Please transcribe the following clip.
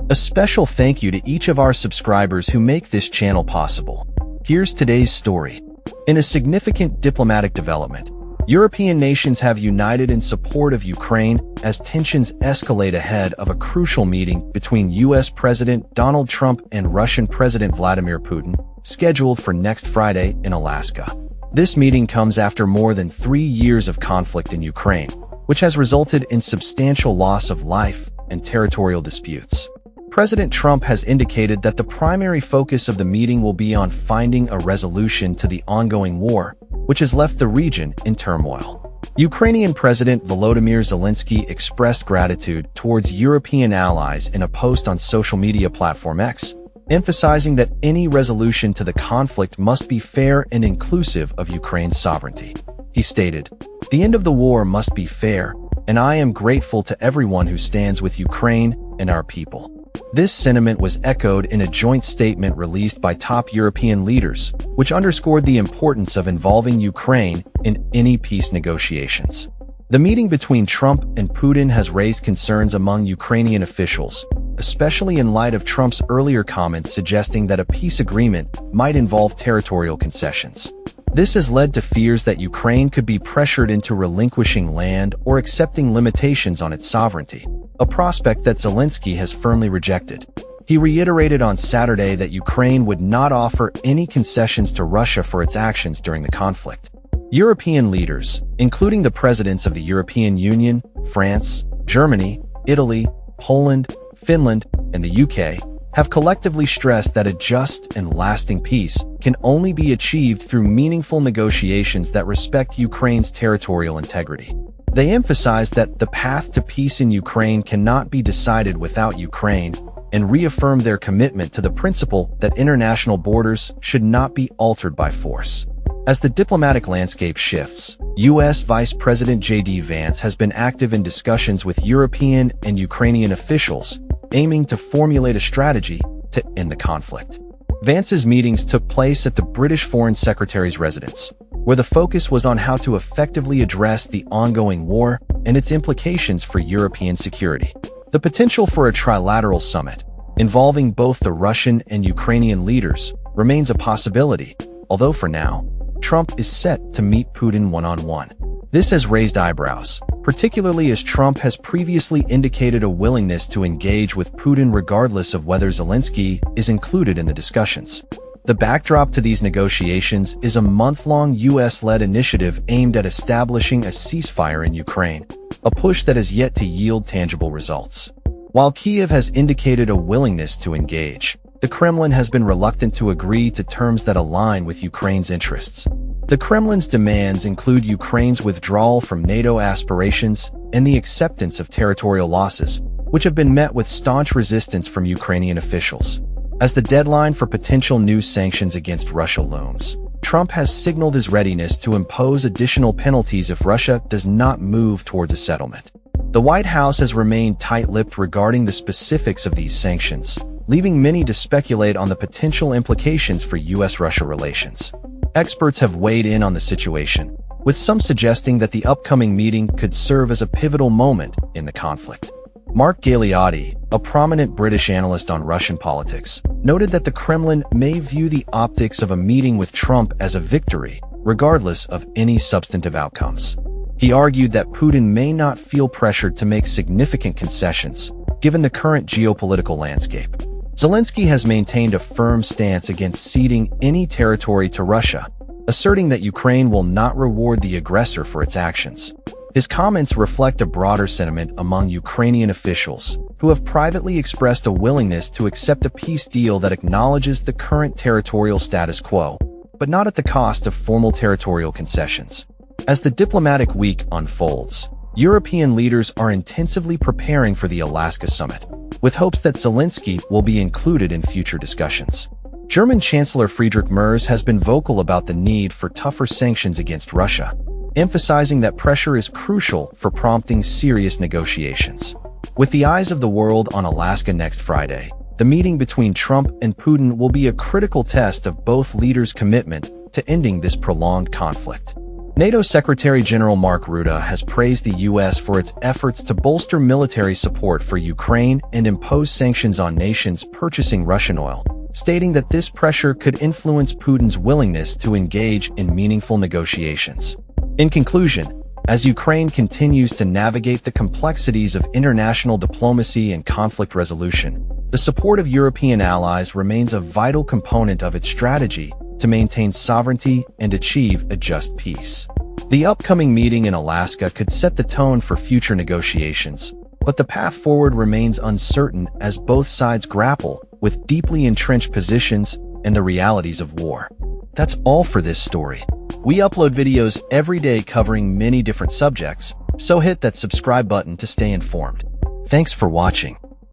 A special thank you to each of our subscribers who make this channel possible. Here's today's story. In a significant diplomatic development, European nations have united in support of Ukraine as tensions escalate ahead of a crucial meeting between U.S. President Donald Trump and Russian President Vladimir Putin, scheduled for next Friday in Alaska. This meeting comes after more than 3 years of conflict in Ukraine, which has resulted in substantial loss of life and territorial disputes. President Trump has indicated that the primary focus of the meeting will be on finding a resolution to the ongoing war, which has left the region in turmoil. Ukrainian President Volodymyr Zelensky expressed gratitude towards European allies in a post on social media platform X, emphasizing that any resolution to the conflict must be fair and inclusive of Ukraine's sovereignty. He stated, "The end of the war must be fair, and I am grateful to everyone who stands with Ukraine and our people." This sentiment was echoed in a joint statement released by top European leaders, which underscored the importance of involving Ukraine in any peace negotiations. The meeting between Trump and Putin has raised concerns among Ukrainian officials, especially in light of Trump's earlier comments suggesting that a peace agreement might involve territorial concessions. This has led to fears that Ukraine could be pressured into relinquishing land or accepting limitations on its sovereignty, a prospect that Zelensky has firmly rejected. He reiterated on Saturday that Ukraine would not offer any concessions to Russia for its actions during the conflict. European leaders, including the presidents of the European Union, France, Germany, Italy, Poland, Finland, and the UK, have collectively stressed that a just and lasting peace can only be achieved through meaningful negotiations that respect Ukraine's territorial integrity. They emphasized that the path to peace in Ukraine cannot be decided without Ukraine, and reaffirmed their commitment to the principle that international borders should not be altered by force. As the diplomatic landscape shifts, U.S. Vice President J.D. Vance has been active in discussions with European and Ukrainian officials, aiming to formulate a strategy to end the conflict. Vance's meetings took place at the British Foreign Secretary's residence, where the focus was on how to effectively address the ongoing war and its implications for European security. The potential for a trilateral summit, involving both the Russian and Ukrainian leaders, remains a possibility, although for now, Trump is set to meet Putin one-on-one. This has raised eyebrows, particularly as Trump has previously indicated a willingness to engage with Putin regardless of whether Zelensky is included in the discussions. The backdrop to these negotiations is a month-long U.S.-led initiative aimed at establishing a ceasefire in Ukraine, a push that has yet to yield tangible results. While Kyiv has indicated a willingness to engage, the Kremlin has been reluctant to agree to terms that align with Ukraine's interests. The Kremlin's demands include Ukraine's withdrawal from NATO aspirations and the acceptance of territorial losses, which have been met with staunch resistance from Ukrainian officials. As the deadline for potential new sanctions against Russia looms, Trump has signaled his readiness to impose additional penalties if Russia does not move towards a settlement. The White House has remained tight-lipped regarding the specifics of these sanctions, leaving many to speculate on the potential implications for U.S.-Russia relations. Experts have weighed in on the situation, with some suggesting that the upcoming meeting could serve as a pivotal moment in the conflict. Mark Galeotti, a prominent British analyst on Russian politics, noted that the Kremlin may view the optics of a meeting with Trump as a victory, regardless of any substantive outcomes. He argued that Putin may not feel pressured to make significant concessions, given the current geopolitical landscape. Zelensky has maintained a firm stance against ceding any territory to Russia, asserting that Ukraine will not reward the aggressor for its actions. His comments reflect a broader sentiment among Ukrainian officials, who have privately expressed a willingness to accept a peace deal that acknowledges the current territorial status quo, but not at the cost of formal territorial concessions. As the diplomatic week unfolds, European leaders are intensively preparing for the Alaska summit, with hopes that Zelensky will be included in future discussions. German Chancellor Friedrich Merz has been vocal about the need for tougher sanctions against Russia, emphasizing that pressure is crucial for prompting serious negotiations. With the eyes of the world on Alaska next Friday, the meeting between Trump and Putin will be a critical test of both leaders' commitment to ending this prolonged conflict. NATO Secretary General Mark Rutte has praised the U.S. for its efforts to bolster military support for Ukraine and impose sanctions on nations purchasing Russian oil, stating that this pressure could influence Putin's willingness to engage in meaningful negotiations. In conclusion, as Ukraine continues to navigate the complexities of international diplomacy and conflict resolution, the support of European allies remains a vital component of its strategy to maintain sovereignty and achieve a just peace. The upcoming meeting in Alaska could set the tone for future negotiations, but the path forward remains uncertain as both sides grapple with deeply entrenched positions and the realities of war. That's all for this story. We upload videos every day covering many different subjects, so hit that subscribe button to stay informed. Thanks for watching.